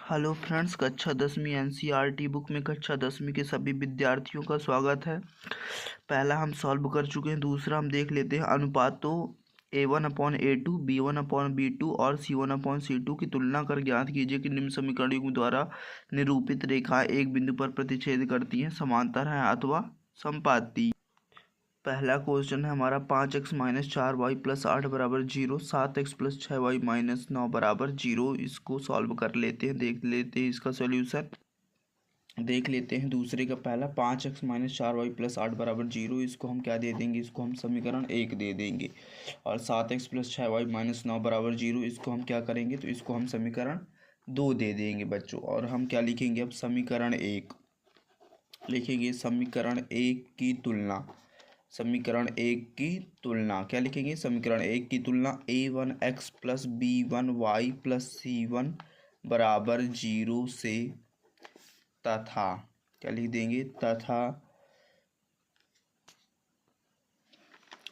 Hello friends, कक्षा 10वीं NCERT book में कक्षा 10वीं के सभी विद्यार्थियों का स्वागत है। पहला हम सॉल्व कर चुके हैं, दूसरा हम देख लेते हैं। अनुपातों A1/A2, B1/B2 और C1/C2 की तुलना कर ज्ञात कीजिए कि निम्न समीकरणों द्वारा निरूपित रेखाएं एक बिंदु पर प्रतिच्छेद करती हैं, समांतर हैं अथवा समपाती। पहला क्वेश्चन है हमारा 5x - 4y + 8 = 0, 7x + 6y - 9 = 0। इसको सॉल्व कर लेते हैं, देख लेते हैं इसका सॉल्यूशन। देख लेते हैं दूसरे का। पहला 5x - 4y + 8 = 0, इसको हम क्या दे देंगे, इसको हम समीकरण 1 दे देंगे। और 7x + 6y - 9 = 0, इसको हम क्या करेंगे, तो इसको हम समीकरण 2 दे देंगे बच्चों। और हम क्या लिखेंगे, अब समीकरण 1 लिखेंगे। समीकरण 1 की तुलना, समीकरण 1 की तुलना क्या लिखेंगे, समीकरण 1 की तुलना A1x + B1y + C1 = 0 से तथा क्या लिख देंगे, तथा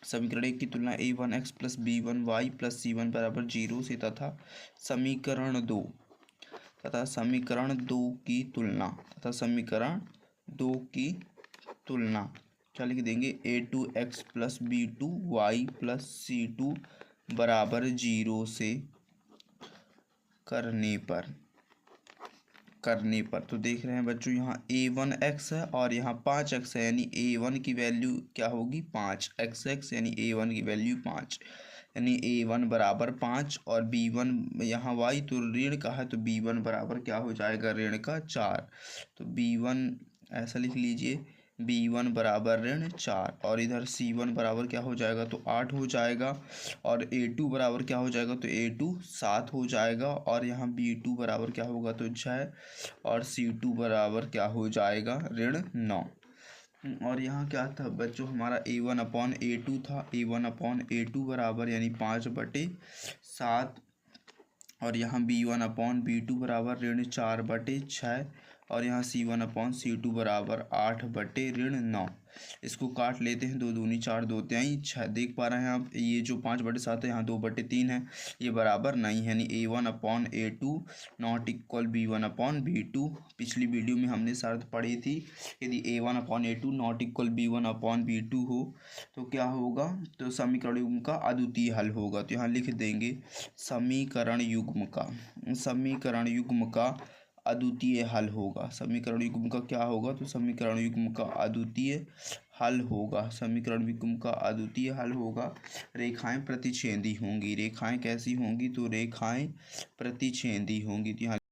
समीकरण 1 की तुलना A1x + B1y + C1 = 0 से तथा समीकरण 2 की तुलना, तथा समीकरण 2 की तुलना क्या लिख देंगे, A2x + B2y + C2 = 0 से करने पर तो देख रहे हैं बच्चों, यहाँ A1x है और यहाँ 5x है, यानी A1 की वैल्यू क्या होगी, 5x यानी A1 की वैल्यू 5, यानी A1 = 5 और B1 यहाँ y तो ऋण का है, तो B1 बराबर क्या हो जाएगा, ऋण का 4। तो B1 ऐसा लिख लीजिए, B1 = ऋण 4 और इधर C1 बराबर क्या हो जाएगा, तो 8 हो जाएगा। और A2 बराबर क्या हो जाएगा, तो A2 7 हो जाएगा। और यहाँ B2 बराबर क्या होगा, तो 6 और C2 बराबर क्या हो जाएगा, ऋण 9। और यहाँ क्या था बच्चों, हमारा A1/A2 था। A1/A2 बराबर यानी 5/7 और यहाँ B1/B2 बराबर ऋण 4/6 और यहाँ C1/C2 बराबर 8/9। इसको काट लेते हैं, 2 दूनी 4, 2 तिहाई 6। देख पा रहे हैं आप, ये जो 5/7 है, यहाँ 2/3 है, ये बराबर नहीं है, यानी A1/A2 ≠ B1/B2। पिछली वीडियो में हमने शर्त पढ़ी थी, यदि A1/A2 ≠ B1/B2 हो तो क्या होगा, तो समीकरण युग्म का अद्वितीय हल होगा। तो यहाँ लिख देंगे समीकरण युग्म का अद्वितीय हल होगा। समीकरण युग्म का क्या होगा, तो समीकरण युग्म का अद्वितीय हल होगा। समीकरण युग्म का अद्वितीय हल होगा। रेखाएं प्रतिच्छेदी होंगी। रेखाएं कैसी होंगी, तो रेखाएं प्रतिच्छेदी होंगी। तो यहाँ